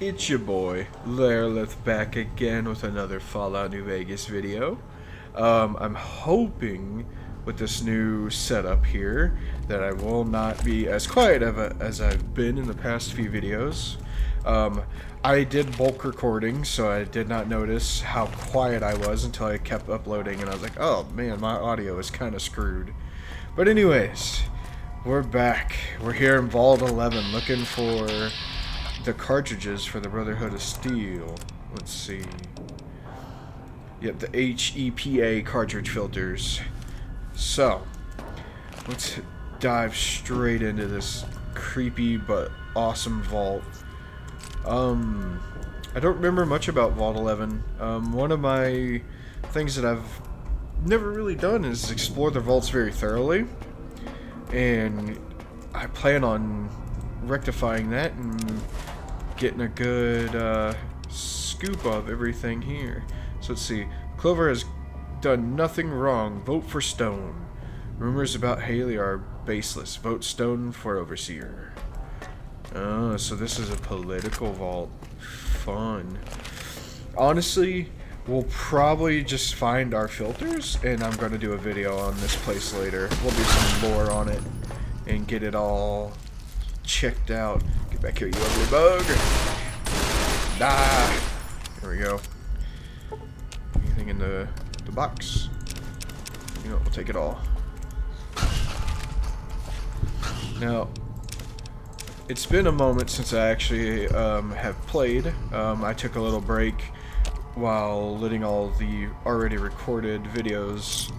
It's your boy, Larelith, back again with another Fallout New Vegas video. I'm hoping with this new setup here that I will not be as quiet as I've been in the past few videos. I did bulk recording, so I did not notice how quiet I was until I kept uploading, and I was like, oh man, my audio is kind of screwed. But anyways, we're back. We're here in Vault 11 looking for the cartridges for the Brotherhood of Steel. Let's see. Yep, the HEPA cartridge filters. So, let's dive straight into this creepy but awesome vault. I don't remember much about Vault 11. One of my things that I've never really done is explore the vaults very thoroughly, and I plan on rectifying that and getting a good scoop of everything here. So let's see. Clover has done nothing wrong. Vote for Stone. Rumors about Haley are baseless. Vote Stone for Overseer. Oh, so this is a political vault. Fun. Honestly, we'll probably just find our filters, and I'm going to do a video on this place later. We'll do some lore on it and get it all checked out. Get back here, you ugly bug. Die. There we go. Anything in the box? You know, we'll take it all. Now, it's been a moment since I actually have played. I took a little break while letting all the already recorded videos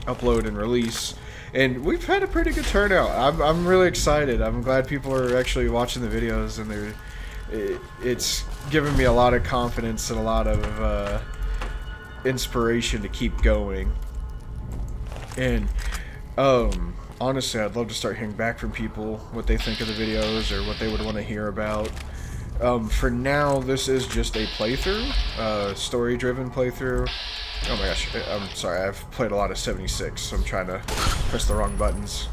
upload and release, and we've had a pretty good turnout. I'm really excited. I'm glad people are actually watching the videos, and it's given me a lot of confidence and a lot of inspiration to keep going. And honestly, I'd love to start hearing back from people what they think of the videos or what they would want to hear about. For now, this is just a playthrough, story-driven playthrough. Oh my gosh, I'm sorry, I've played a lot of 76, so I'm trying to press the wrong buttons.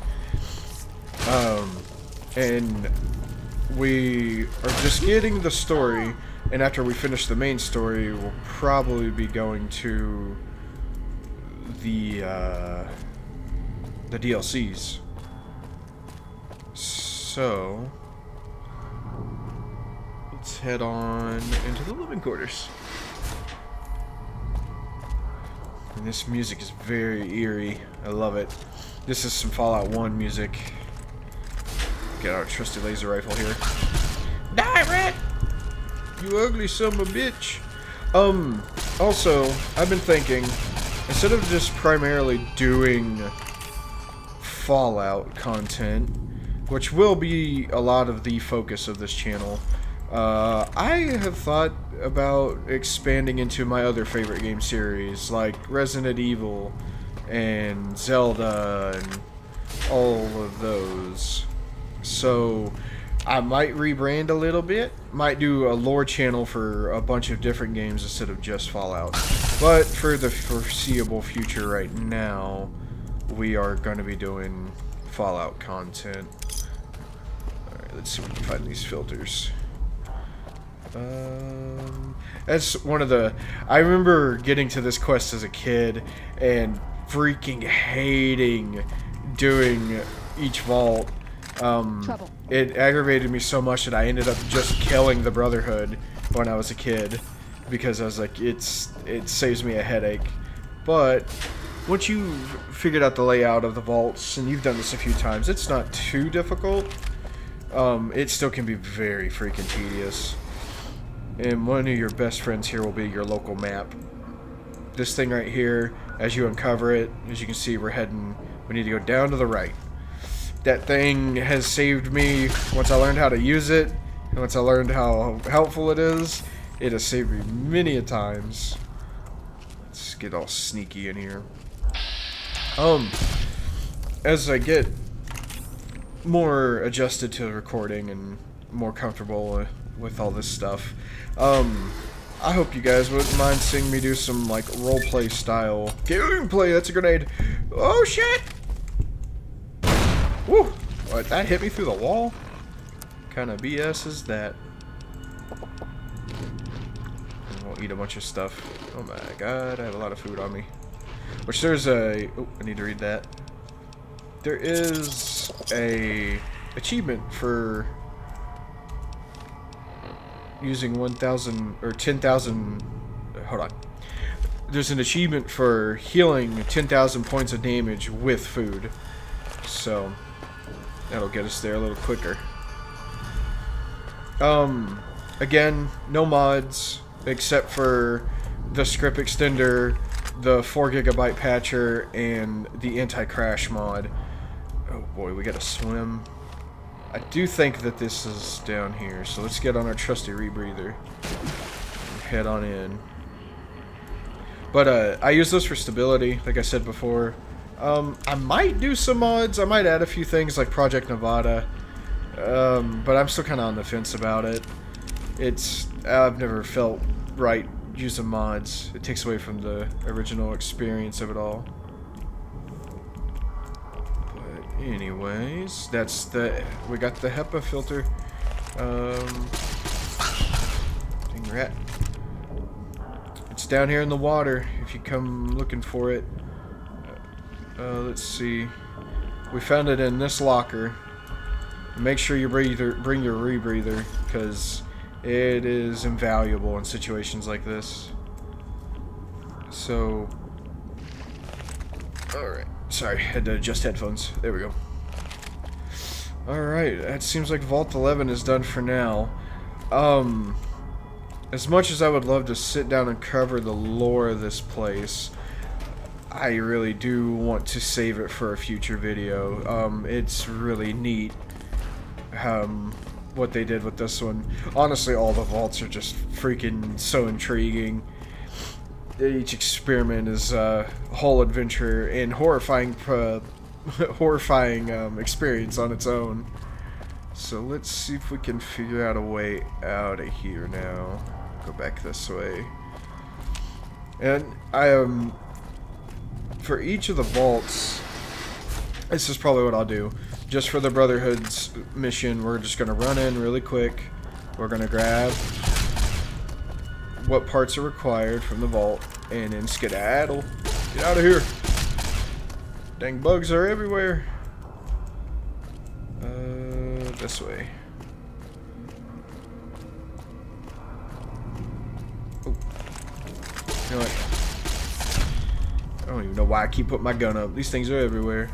And we are just getting the story, and after we finish the main story, we'll probably be going to the DLCs. So let's head on into the living quarters. And this music is very eerie. I love it. This is some Fallout 1 music. Get our trusty laser rifle here. Die, rat! You ugly son of a bitch. Also, I've been thinking, instead of just primarily doing Fallout content, which will be a lot of the focus of this channel, I have thought about expanding into my other favorite game series, like Resident Evil and Zelda and all of those. So I might rebrand a little bit, might do a lore channel for a bunch of different games instead of just Fallout. But for the foreseeable future right now, we are going to be doing Fallout content. Alright, let's see if we can find these filters. That's one of the... I remember getting to this quest as a kid and freaking hating doing each vault. It aggravated me so much that I ended up just killing the Brotherhood when I was a kid, because I was like, it saves me a headache. But once you've figured out the layout of the vaults, and you've done this a few times, it's not too difficult. It still can be very freaking tedious. And one of your best friends here will be your local map. This thing right here, as you uncover it, as you can see, we need to go down to the right. That thing has saved me once I learned how to use it, and once I learned how helpful it is. It has saved me many a times. Let's get all sneaky in here. As I get more adjusted to recording and more comfortable with all this stuff, I hope you guys wouldn't mind seeing me do some like roleplay style gameplay. That's a grenade. Oh shit! Woo! What, that hit me through the wall? What kind of BS is that? And we'll eat a bunch of stuff. Oh my god, I have a lot of food on me. Which there's a... Oh, I need to read that. There is a achievement for using 1,000 or 10,000... Hold on. There's an achievement for healing 10,000 points of damage with food. So, that'll get us there a little quicker. Again, no mods, except for the script extender, the 4GB patcher, and the anti-crash mod. Oh boy, we gotta swim. I do think that this is down here, so let's get on our trusty rebreather and head on in. But I use this for stability, like I said before. I might do some mods. I might add a few things like Project Nevada. But I'm still kind of on the fence about it. I've never felt right using mods. It takes away from the original experience of it all. But anyways, we got the HEPA filter. Dang rat. It's down here in the water if you come looking for it. Let's see. We found it in this locker. Make sure you bring your rebreather, because it is invaluable in situations like this. So, alright. Sorry, had to adjust headphones. There we go. Alright, that seems like Vault 11 is done for now. As much as I would love to sit down and cover the lore of this place, I really do want to save it for a future video. It's really neat what they did with this one. Honestly, all the vaults are just freaking so intriguing. Each experiment is a whole adventure and horrifying experience on its own. So let's see if we can figure out a way out of here now. Go back this way. And for each of the vaults, this is probably what I'll do. Just for the Brotherhood's mission, we're just going to run in really quick. We're going to grab what parts are required from the vault, and then skedaddle. Get out of here. Dang bugs are everywhere. This way. Oh. You know what? I don't even know why I keep putting my gun up. These things are everywhere.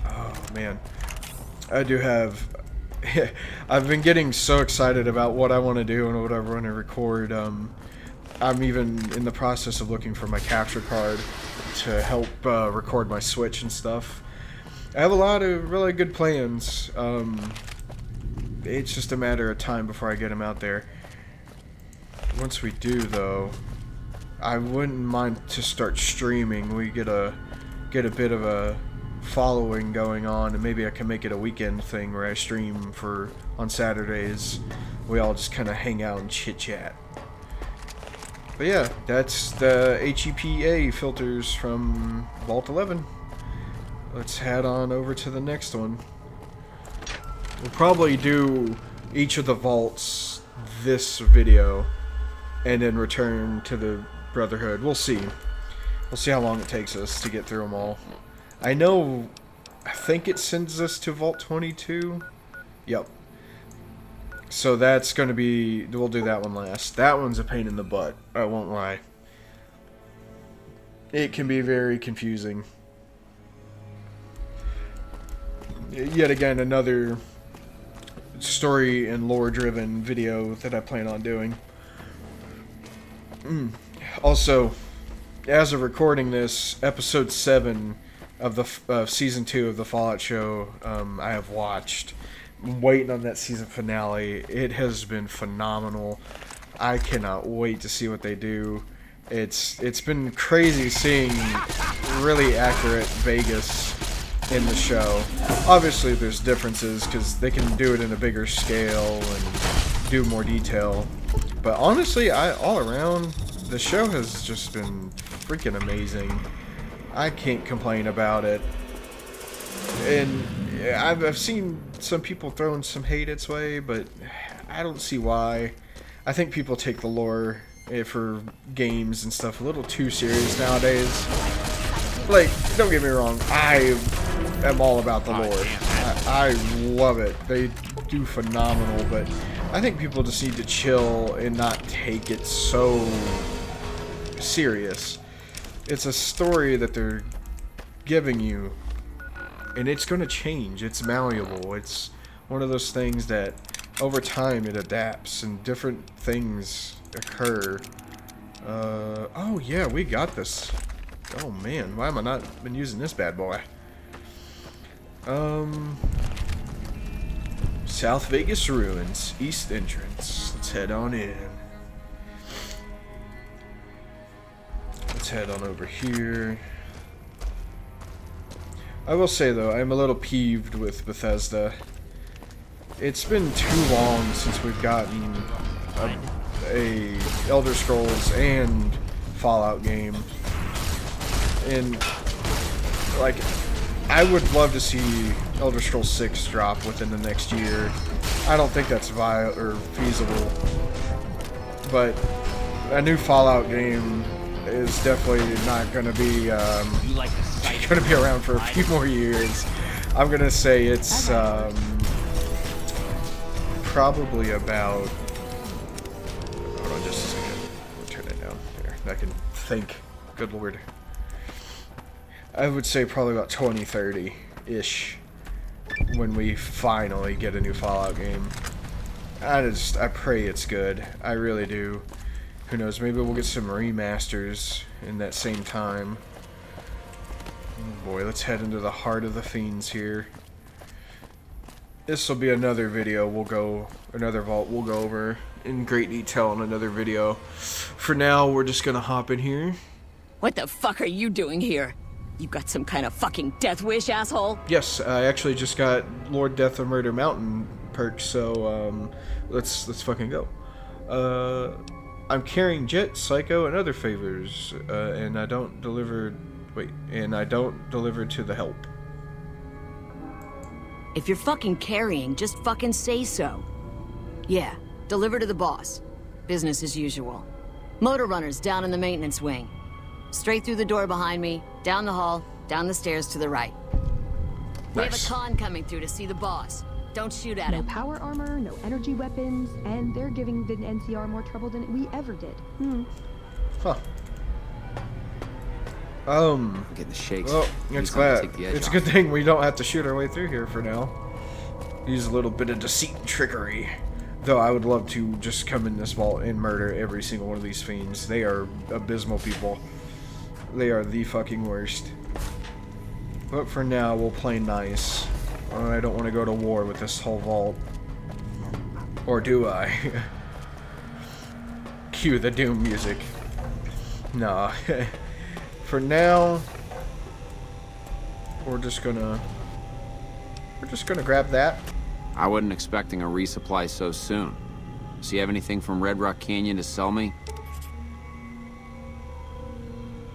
Oh, man. I do have... I've been getting so excited about what I want to do and what I want to record. I'm even in the process of looking for my capture card to help record my Switch and stuff. I have a lot of really good plans. It's just a matter of time before I get them out there. Once we do, though, I wouldn't mind to start streaming. We get a bit of a following going on, and maybe I can make it a weekend thing where I stream on Saturdays. We all just kind of hang out and chit chat. But yeah, that's the HEPA filters from Vault 11. Let's head on over to the next one. We'll probably do each of the vaults this video and then return to the Brotherhood. We'll see. We'll see how long it takes us to get through them all. I think it sends us to Vault 22. Yep. So that's going to be... We'll do that one last. That one's a pain in the butt. I won't lie. It can be very confusing. Yet again, another story and lore-driven video that I plan on doing. Also, as of recording this, episode 7 of the season 2 of the Fallout show, I have watched. I'm waiting on that season finale. It has been phenomenal. I cannot wait to see what they do. It's been crazy seeing really accurate Vegas in the show. Obviously there's differences because they can do it in a bigger scale and do more detail. But honestly, all around, the show has just been freaking amazing. I can't complain about it. And I've seen some people throwing some hate its way, but I don't see why. I think people take the lore for games and stuff a little too serious nowadays. Like, don't get me wrong, I am all about the lore. I love it. They do phenomenal, but I think people just need to chill and not take it so serious. It's a story that they're giving you, and it's going to change. It's malleable. It's one of those things that over time it adapts and different things occur. Oh yeah, we got this. Oh man, why am I not been using this bad boy? South Vegas Ruins, East Entrance. Let's head on in. Let's head on over here. I will say though, I'm a little peeved with Bethesda. It's been too long since we've gotten a Elder Scrolls and Fallout game. And like, I would love to see Elder Scrolls 6 drop within the next year. I don't think that's feasible. But a new Fallout game is definitely not going to be going to be around for a few more years. I'm going to say it's probably about. Hold on just a second. We'll turn it down there. I can think. Good lord. I would say probably about 2030-ish when we finally get a new Fallout game. I pray it's good. I really do. Who knows, maybe we'll get some remasters in that same time. Oh boy, let's head into the heart of the fiends here. This will be another video another vault we'll go over in great detail in another video. For now, we're just gonna hop in here. What the fuck are you doing here? You got some kind of fucking death wish, asshole? Yes, I actually just got Lord Death of Murder Mountain perks, so let's fucking go. I'm carrying Jet, Psycho, and other favors, and I don't deliver. And I don't deliver to the help. If you're fucking carrying, just fucking say so. Yeah, deliver to the boss. Business as usual. Motor runners down in the maintenance wing. Straight through the door behind me, down the hall, down the stairs to the right. We have a con coming through to see the boss. Don't shoot at him. No power armor, no energy weapons, and they're giving the NCR more trouble than we ever did. Huh. I'm getting the shakes. Well, it's a good thing we don't have to shoot our way through here for now. Use a little bit of deceit and trickery. Though I would love to just come in this vault and murder every single one of these fiends. They are abysmal people. They are the fucking worst. But for now, we'll play nice. I don't want to go to war with this whole vault. Or do I? Cue the Doom music. Nah. For now, we're just gonna grab that. I wasn't expecting a resupply so soon. So you have anything from Red Rock Canyon to sell me?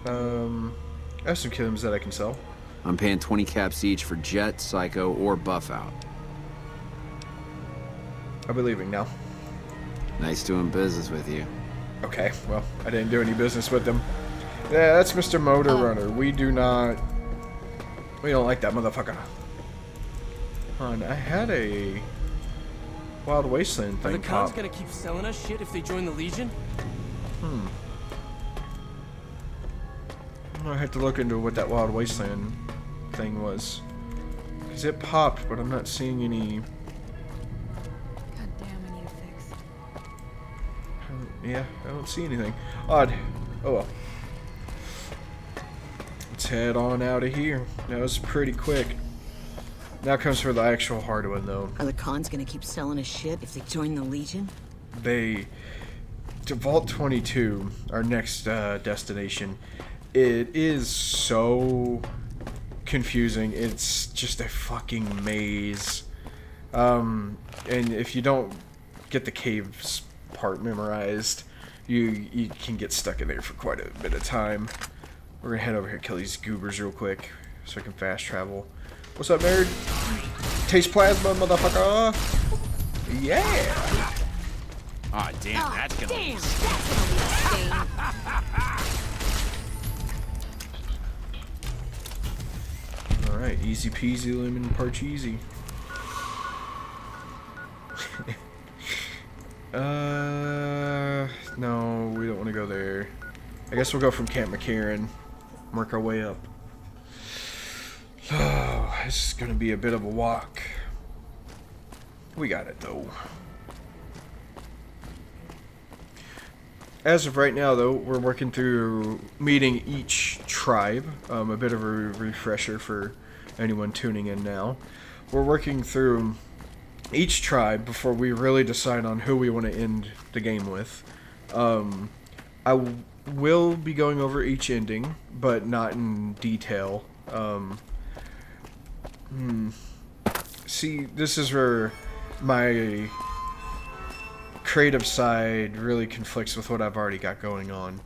I have some kills that I can sell. I'm paying 20 caps each for Jet, Psycho, or Buff Out. I'll be leaving now. Nice doing business with you. Okay, well, I didn't do any business with them. Yeah, that's Mr. Motor Runner. We don't like that motherfucker. Hon, I had a Wild Wasteland thing. Are the cons gonna keep selling us shit if they join the Legion? I have to look into what that Wild Wasteland thing was. Because it popped, but I'm not seeing any. God damn, I need a fix. Yeah, I don't see anything. Odd. Oh well. Let's head on out of here. That was pretty quick. Now comes for the actual hard one, though. Are the cons gonna keep selling us shit if they join the Legion? To Vault 22, our next destination, it is so confusing. It's just a fucking maze. And if you don't get the caves part memorized, you can get stuck in there for quite a bit of time. We're gonna head over here and kill these goobers real quick so I can fast travel. What's up, nerd? Taste plasma, motherfucker. Yeah. Aw, damn, Oh, that's gonna damn, be... that's gonna leave a stain. Alright, easy peasy lemon parcheesi. No, we don't want to go there. I guess we'll go from Camp McCarran. Work our way up. Oh, this is gonna be a bit of a walk. We got it though. As of right now, though, we're working through meeting each tribe. A bit of a refresher for anyone tuning in now. We're working through each tribe before we really decide on who we want to end the game with. I will be going over each ending, but not in detail. See, this is where my creative side really conflicts with what I've already got going on.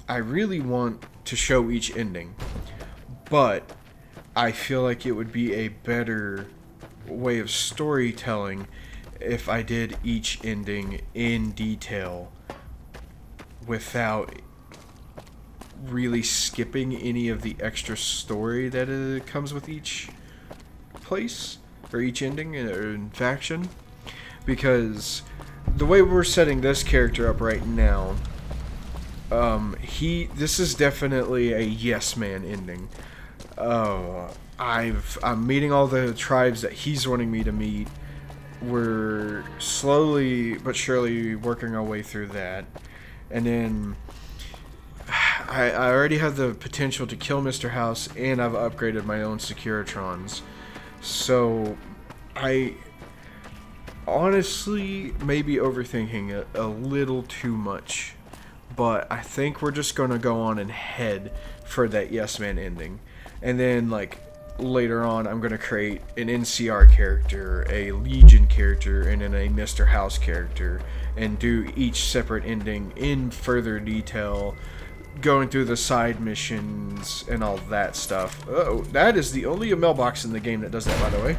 I really want to show each ending, but I feel like it would be a better way of storytelling if I did each ending in detail without really skipping any of the extra story that comes with each place or each ending or faction. Because the way we're setting this character up right now, this is definitely a yes man ending. I'm meeting all the tribes that he's wanting me to meet. We're slowly but surely working our way through that. And then I already have the potential to kill Mr. House, and I've upgraded my own Securitrons. So I honestly may be overthinking it a little too much. But I think we're just going to go on and head for that yes man ending. And then, like, later on, I'm going to create an NCR character, a Legion character, and then a Mr. House character, and do each separate ending in further detail, going through the side missions and all that stuff. Oh, that is the only mailbox in the game that does that, by the way.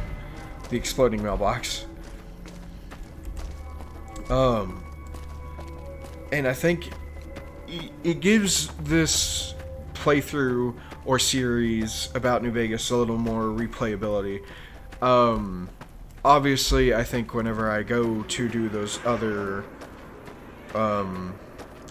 The exploding mailbox. And I think it gives this playthrough or series about New Vegas a little more replayability. Obviously, I think whenever I go to do those other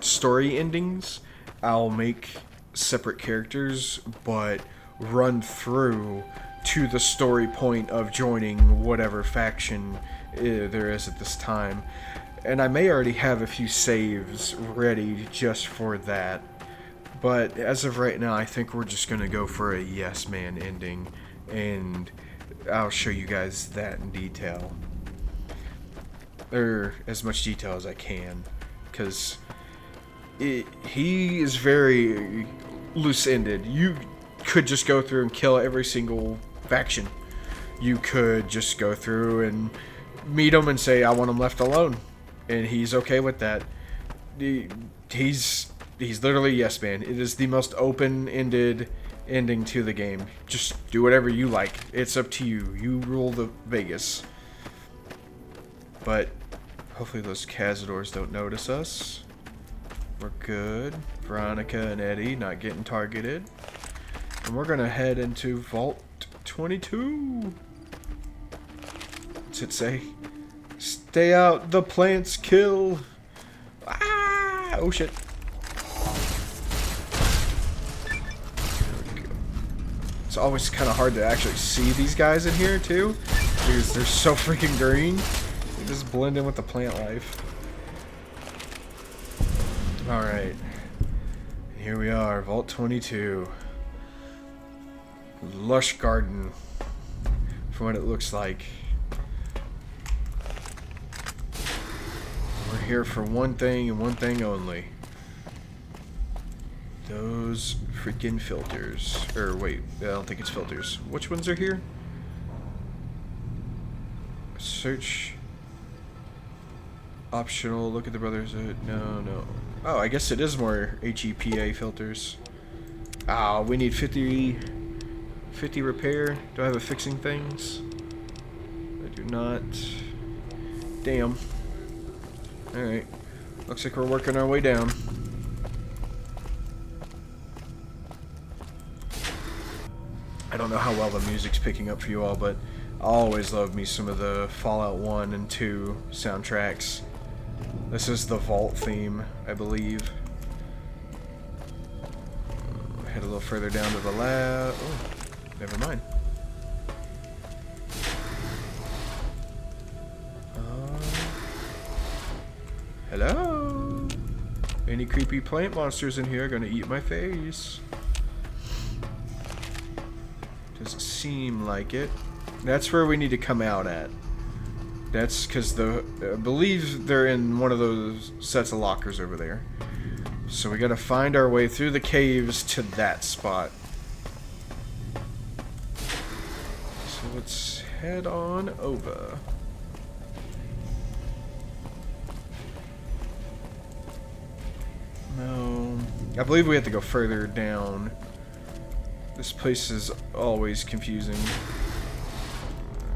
story endings, I'll make separate characters, but run through to the story point of joining whatever faction there is at this time. And I may already have a few saves ready just for that. But as of right now, I think we're just going to go for a yes man ending, and I'll show you guys that in detail. Or as much detail as I can, because he is very loose-ended. You could just go through and kill every single faction. You could just go through and meet him and say, I want him left alone. And he's okay with that. He's literally yes man. It is the most open-ended ending to the game. Just do whatever you like. It's up to you. You rule the Vegas. But hopefully those Cazadors don't notice us. We're good. Veronica and Eddie not getting targeted. And we're gonna head into Vault 22. What's it say? Stay out, the plants kill. Ah! Oh shit. It's always kind of hard to actually see these guys in here too, because they're so freaking green. They just blend in with the plant life. Alright. Here we are, Vault 22. Lush garden, from what it looks like. We're here for one thing and one thing only. Those freaking filters. Or wait, I don't think it's filters. Which ones are here? Search. Optional. Look at the brothers. No. Oh, I guess it is more HEPA filters. Ah, we need 50 50 repair. Do I have a fixing things? I do not. Damn. Alright. Looks like we're working our way down. I don't know how well the music's picking up for you all, but I always love me some of the Fallout 1 and 2 soundtracks. This is the Vault theme, I believe. Head a little further down to the lab. Oh, never mind. Hello? Any creepy plant monsters in here are gonna eat my face? Doesn't seem like it. That's where we need to come out at. That's because I believe they're in one of those sets of lockers over there. So we gotta find our way through the caves to that spot. So let's head on over. No, I believe we have to go further down. This place is always confusing.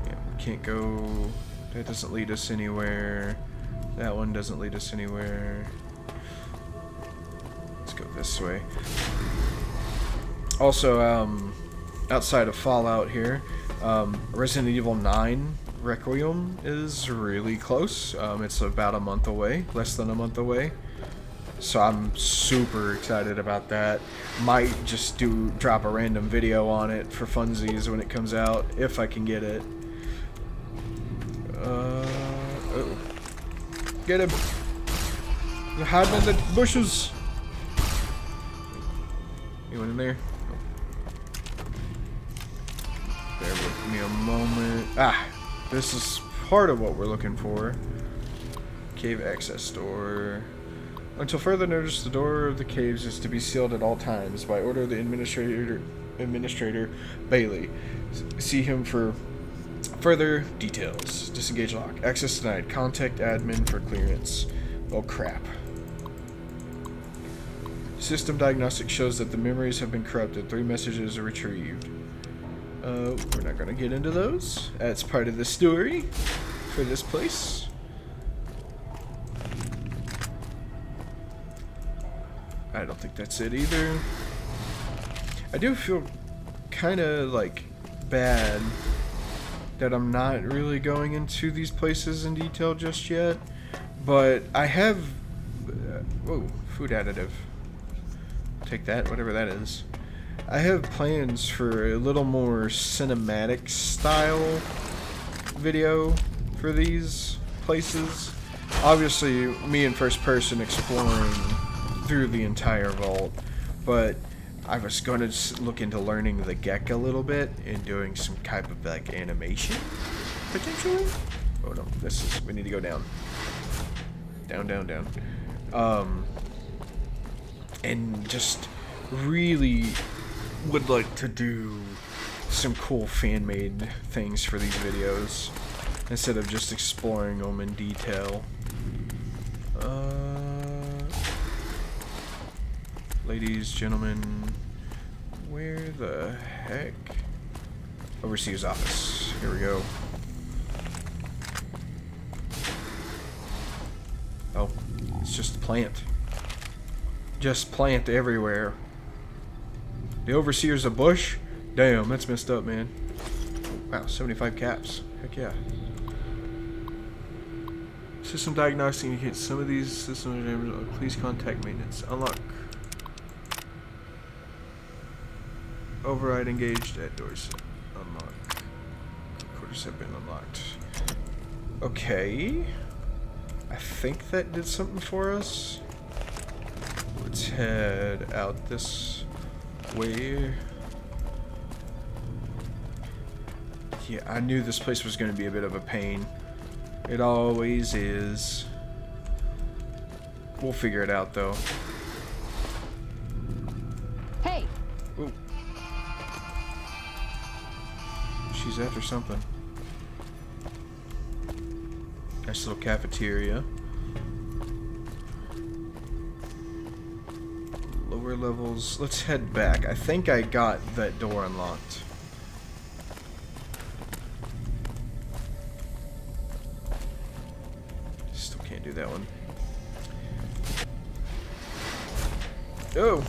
Yeah, we can't go. That doesn't lead us anywhere. That one doesn't lead us anywhere. Let's go this way. Also, outside of Fallout here, Resident Evil 9 Requiem is really close. It's about a month away, less than a month away. So I'm super excited about that. Might just drop a random video on it for funsies when it comes out, if I can get it. Oh. Get him! They're hiding in the bushes! Anyone in there? Bear with me a moment. Ah! This is part of what we're looking for. Cave access door. Until further notice, the door of the caves is to be sealed at all times by order of the Administrator Bailey. See him for further details. Disengage lock. Access denied. Contact admin for clearance. Oh crap. System diagnostic shows that the memories have been corrupted. 3 messages are retrieved. We're not gonna get into those. That's part of the story for this place. I don't think that's it either. I do feel kind of like bad that I'm not really going into these places in detail just yet, but I have whoa, food additive. Take that, whatever that is. I have plans for a little more cinematic style video for these places. Obviously, me in first person exploring through the entire vault, but I was going to look into learning the Gek a little bit and doing some type of like animation potentially. Oh no, we need to go down. Down. And just really would like to do some cool fan-made things for these videos instead of just exploring them in detail. Ladies, gentlemen, where the heck? Overseer's office. Here we go. Oh, it's just a plant. Just plant everywhere. The Overseer's a bush? Damn, that's messed up, man. Wow, 75 caps. Heck yeah. System diagnostic indicates some of these systems. Please contact maintenance. Unlock. Override engaged at doors. Unlock. Quarters have been unlocked. Okay. I think that did something for us. Let's head out this way. Yeah, I knew this place was going to be a bit of a pain. It always is. We'll figure it out, though. Hey! Ooh. She's after something. Nice little cafeteria. Lower levels. Let's head back. I think I got that door unlocked. do that one. Oh!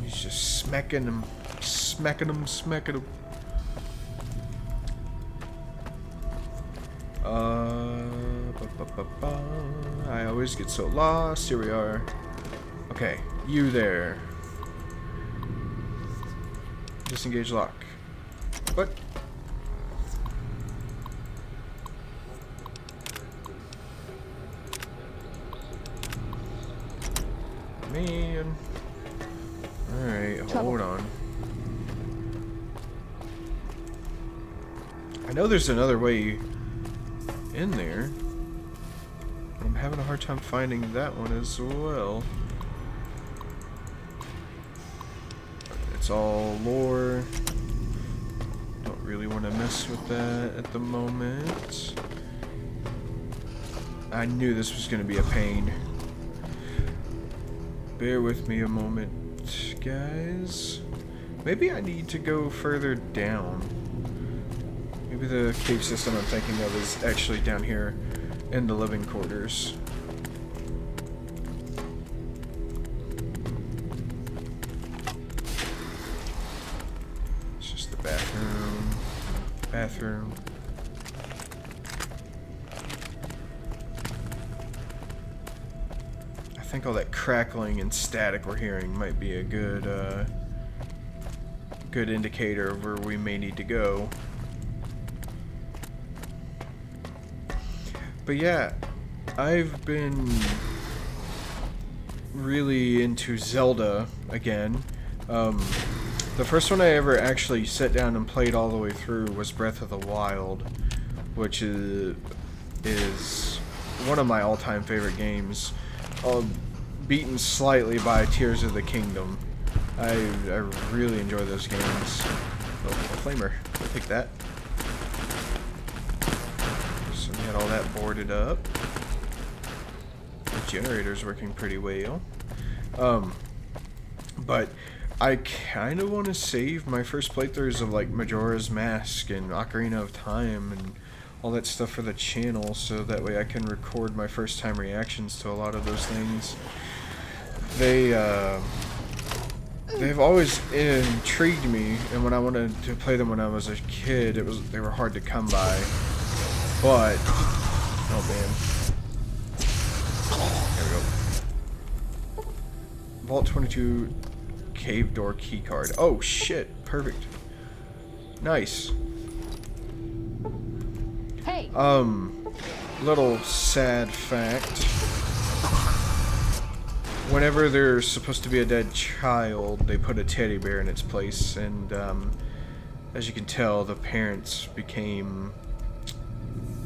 He's just smacking him. Smacking him, smacking him. I always get so lost. Here we are. Okay, you there. Disengage lock. What? Man. Alright, hold on. I know there's another way in there. I'm having a hard time finding that one as well. It's all lore. Don't really want to mess with that at the moment. I knew this was going to be a pain. Bear with me a moment, guys. Maybe I need to go further down. Maybe the cave system I'm thinking of is actually down here in the living quarters. It's just the bathroom. Bathroom. I think all that crackling and static we're hearing might be a good good indicator of where we may need to go. But yeah, I've been really into Zelda again. The first one I ever actually sat down and played all the way through was Breath of the Wild, which is one of my all-time favorite games, beaten slightly by Tears of the Kingdom. I really enjoy those games. Oh, a flamer. I'll take that. So we had all that boarded up. The generator's working pretty well. But I kind of want to save my first playthroughs of like Majora's Mask and Ocarina of Time and all that stuff for the channel, so that way I can record my first time reactions to a lot of those things. They've always intrigued me, and when I wanted to play them when I was a kid, they were hard to come by. But oh man, there we go. Vault 22 cave door key card. Oh shit! Perfect. Nice. Hey. Little sad fact. Whenever there's supposed to be a dead child, they put a teddy bear in its place, and as you can tell, the parents became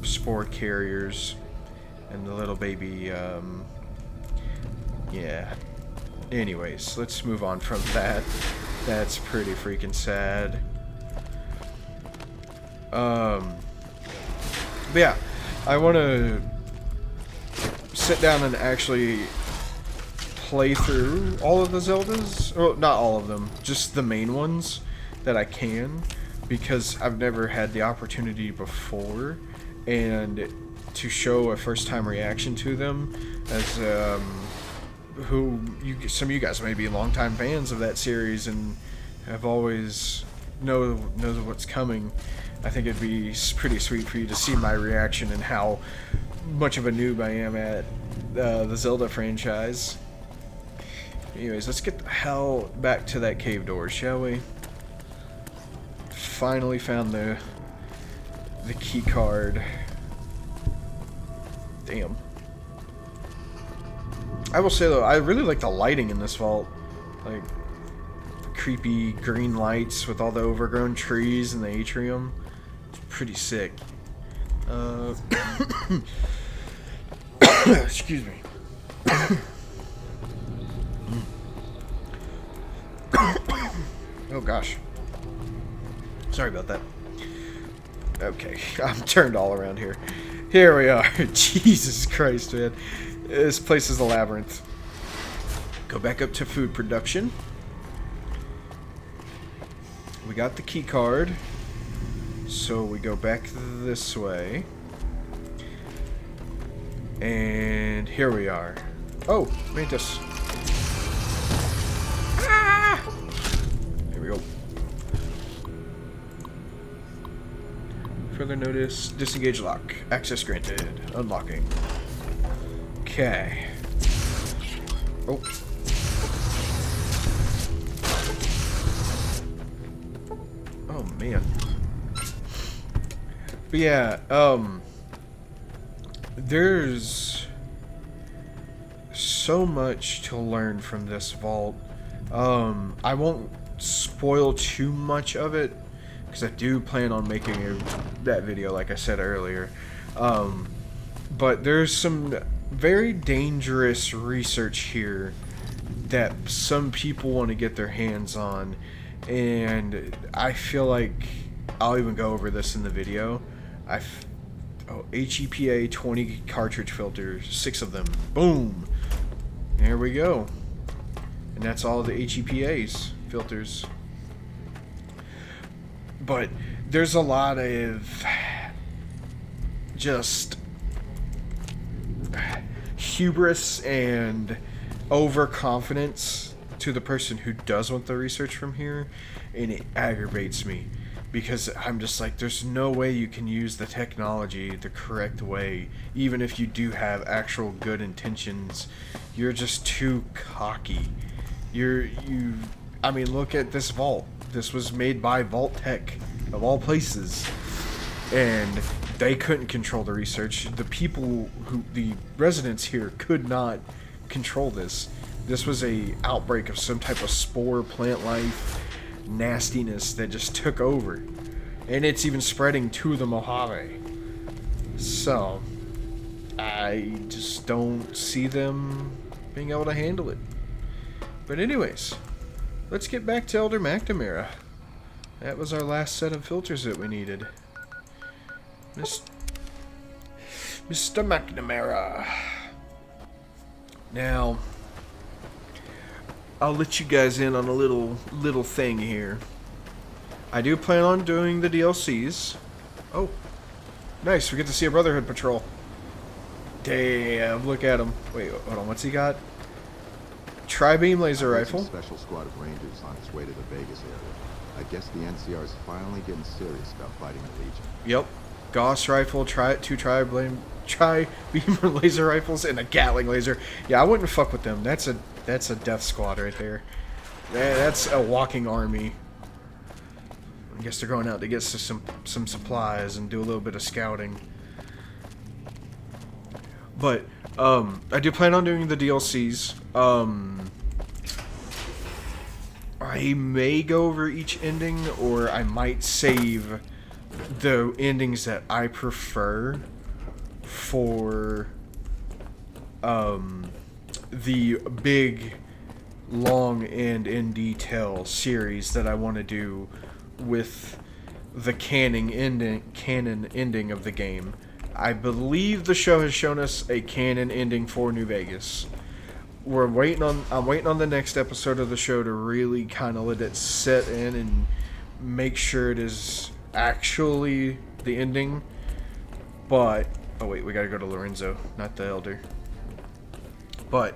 spore carriers, and the little baby, yeah. Anyways, let's move on from that. That's pretty freaking sad. But yeah, I want to sit down and actually play through all of the Zeldas. Well, not all of them, just the main ones that I can, because I've never had the opportunity before, and to show a first-time reaction to them, as some of you guys may be longtime fans of that series and have always knows what's coming. I think it'd be pretty sweet for you to see my reaction and how much of a noob I am at the Zelda franchise. Anyways, let's get the hell back to that cave door, shall we? Finally found the key card. Damn. I will say though, I really like the lighting in this vault. Like creepy green lights with all the overgrown trees in the atrium. It's pretty sick. Excuse me. Oh gosh. Sorry about that. Okay, I'm turned all around here. Here we are. Jesus Christ, man. This place is a labyrinth. Go back up to food production. We got the key card. So we go back this way. And here we are. Oh, Mantis. Ah! There we go. Further notice, disengage lock. Access granted. Unlocking. Okay. Oh. Oh, man. But yeah, there's so much to learn from this vault. I won't spoil too much of it, because I do plan on making that video, like I said earlier. But there's some very dangerous research here that some people want to get their hands on, and I feel like I'll even go over this in the video. HEPA 20 cartridge filters, 6 of them. Boom! There we go. And that's all the HEPA's filters. But there's a lot of just hubris and overconfidence to the person who does want the research from here, and it aggravates me. Because I'm just like, there's no way you can use the technology the correct way, even if you do have actual good intentions. You're just too cocky. I mean, look at this vault. This was made by Vault-Tec, of all places. And they couldn't control the research. The residents here could not control this. This was a outbreak of some type of spore plant life nastiness that just took over, and it's even spreading to the Mojave. So I just don't see them being able to handle it. But anyways, let's get back to Elder McNamara. That was our last set of filters that we needed. Mr. McNamara. Now I'll let you guys in on a little thing here. I do plan on doing the DLCs. Oh, nice. We get to see a Brotherhood patrol. Damn, look at him. Wait, hold on. What's he got? Tri-beam laser rifle. Special squad of Rangers on its way to the Vegas area. I guess the NCR is finally getting serious about fighting the Legion. Yep. Gauss rifle, two tri-beam laser rifles, and a Gatling laser. Yeah, I wouldn't fuck with them. That's a death squad right there. That's a walking army. I guess they're going out to get some supplies and do a little bit of scouting. But I do plan on doing the DLCs. I may go over each ending, or I might save the endings that I prefer for the big, long, and in detail series that I want to do with the canon ending of the game. I believe the show has shown us a canon ending for New Vegas. I'm waiting on the next episode of the show to really kind of let it set in and make sure it is actually the ending. But oh wait, we gotta go to Lorenzo, not the Elder. But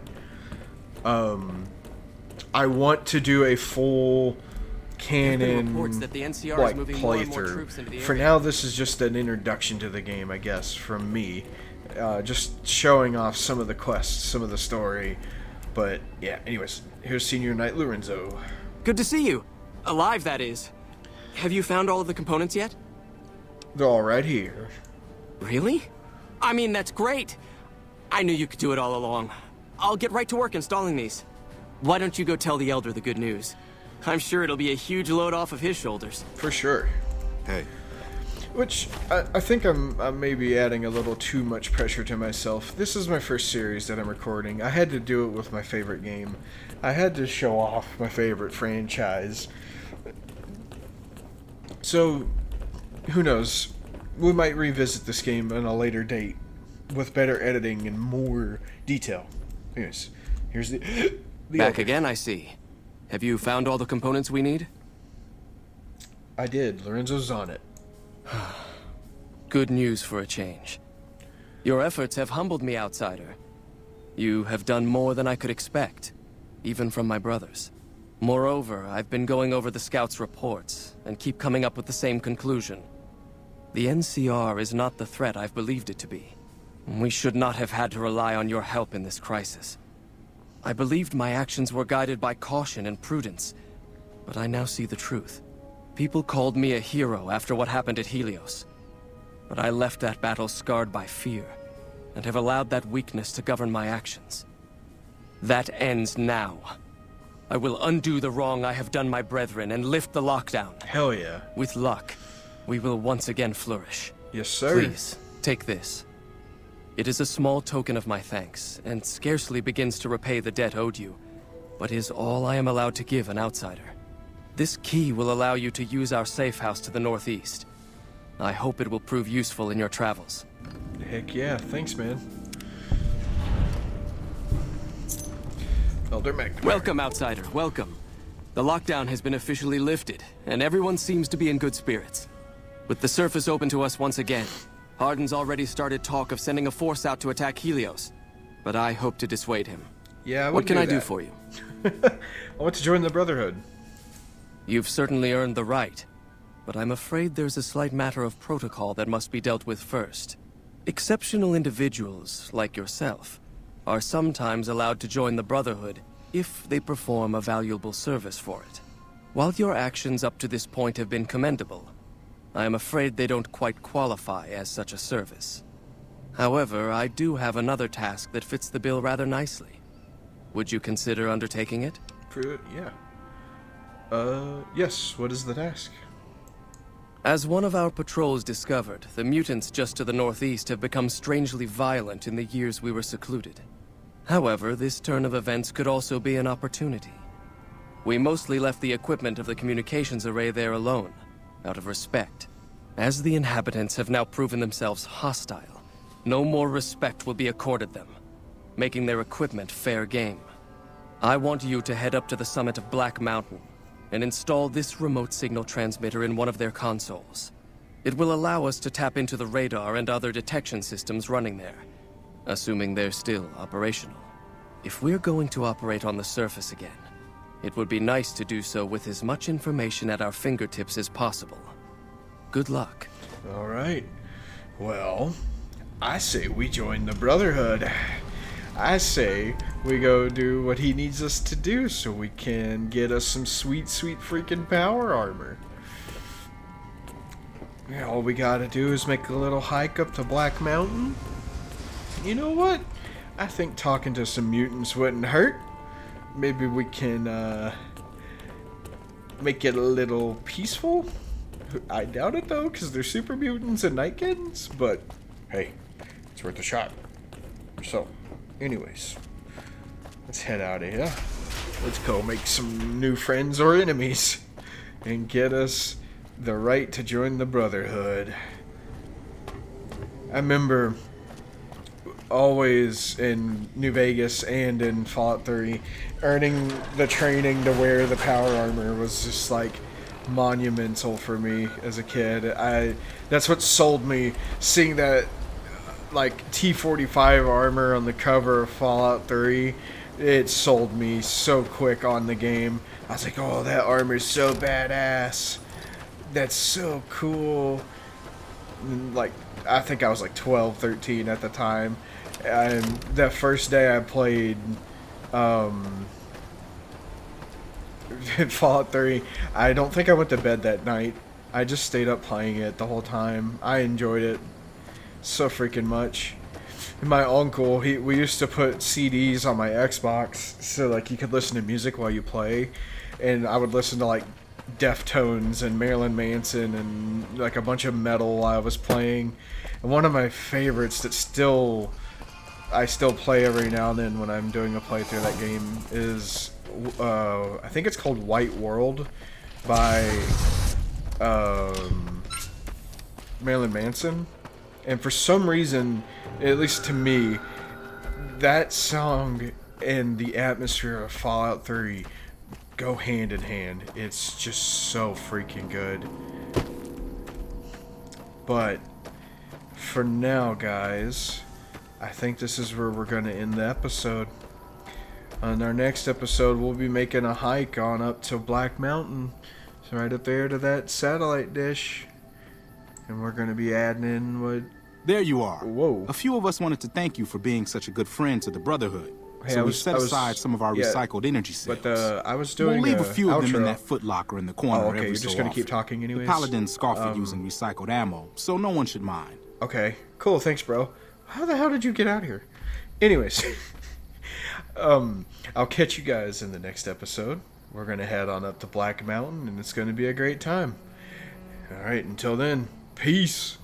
I want to do a full canon that the NCR is moving more and more troops into the playthrough. area. For now, this is just an introduction to the game, I guess, from me. Just showing off some of the quests, some of the story. But yeah, anyways, here's Senior Knight Lorenzo. Good to see you. Alive, that is. Have you found all of the components yet? They're all right here. Really? I mean, that's great. I knew you could do it all along. I'll get right to work installing these. Why don't you go tell the Elder the good news? I'm sure it'll be a huge load off of his shoulders. For sure. Hey. Which, I think I'm maybe adding a little too much pressure to myself. This is my first series that I'm recording. I had to do it with my favorite game. I had to show off my favorite franchise. So, who knows? We might revisit this game on a later date with better editing and more detail. Anyways, here's the Back Elder. again, I see. Have you found all the components we need? I did. Lorenzo's on it. Good news for a change. Your efforts have humbled me, outsider. You have done more than I could expect, even from my brothers. Moreover, I've been going over the scouts' reports, and keep coming up with the same conclusion. The NCR is not the threat I've believed it to be. We should not have had to rely on your help in this crisis. I believed my actions were guided by caution and prudence, but I now see the truth. People called me a hero after what happened at Helios. But I left that battle scarred by fear, and have allowed that weakness to govern my actions. That ends now. I will undo the wrong I have done my brethren and lift the lockdown. Hell yeah. With luck, we will once again flourish. Yes, sir. Please, take this. It is a small token of my thanks, and scarcely begins to repay the debt owed you, but is all I am allowed to give an outsider. This key will allow you to use our safe house to the northeast. I hope it will prove useful in your travels. Heck yeah, thanks, man. Elder McNamara. Welcome, outsider, welcome. The lockdown has been officially lifted, and everyone seems to be in good spirits. With the surface open to us once again, Hardin's already started talk of sending a force out to attack Helios, but I hope to dissuade him. Yeah, what can I do for you? I want to join the Brotherhood. You've certainly earned the right, but I'm afraid there's a slight matter of protocol that must be dealt with first. Exceptional individuals, like yourself, are sometimes allowed to join the Brotherhood if they perform a valuable service for it. While your actions up to this point have been commendable, I am afraid they don't quite qualify as such a service. However, I do have another task that fits the bill rather nicely. Would you consider undertaking it? Yeah. Yes, what is the task? As one of our patrols discovered, the mutants just to the northeast have become strangely violent in the years we were secluded. However, this turn of events could also be an opportunity. We mostly left the equipment of the communications array there alone, out of respect. As the inhabitants have now proven themselves hostile, no more respect will be accorded them, making their equipment fair game. I want you to head up to the summit of Black Mountain and install this remote signal transmitter in one of their consoles. It will allow us to tap into the radar and other detection systems running there, assuming they're still operational. If we're going to operate on the surface again, it would be nice to do so with as much information at our fingertips as possible. Good luck. All right. Well, I say we join the Brotherhood. I say we go do what he needs us to do so we can get us some sweet, sweet freaking power armor. Yeah, all we gotta do is make a little hike up to Black Mountain. You know what? I think talking to some mutants wouldn't hurt. Maybe we can make it a little peaceful. I doubt it though, because they're super mutants and night kittens, but hey, it's worth a shot. So, anyways, let's head out of here. Let's go make some new friends or enemies and get us the right to join the Brotherhood. I remember always in New Vegas and in Fallout 3, earning the training to wear the power armor was just like monumental for me as a kid. That's what sold me, seeing that like T-45 armor on the cover of Fallout 3. It sold me so quick on the game. I was like, oh, that armor's so badass. That's so cool. And like, I think I was like 12, 13 at the time. And that first day I played Fallout 3, I don't think I went to bed that night. I just stayed up playing it the whole time. I enjoyed it so freaking much. And my uncle, we used to put CDs on my Xbox so like you could listen to music while you play. And I would listen to like Deftones and Marilyn Manson and like a bunch of metal while I was playing. And one of my favorites that I still play every now and then when I'm doing a playthrough of that game is I think it's called White World by Marilyn Manson. And for some reason, at least to me, that song and the atmosphere of Fallout 3 go hand in hand. It's just so freaking good. But for now, guys, I think this is where we're going to end the episode. On our next episode, we'll be making a hike on up to Black Mountain. It's right up there to that satellite dish. And we're going to be adding in what... There you are. Whoa. A few of us wanted to thank you for being such a good friend to the Brotherhood. Hey, so we set aside some of our recycled energy cells. But I was doing We'll leave a few outro. of them in that footlocker in the corner Oh, okay, every you're so just going to often. keep talking anyways? The Paladins scoff at using recycled ammo, so no one should mind. Okay, cool, thanks, bro. How the hell did you get out here? Anyways, I'll catch you guys in the next episode. We're going to head on up to Black Mountain, and it's going to be a great time. Alright, until then, peace.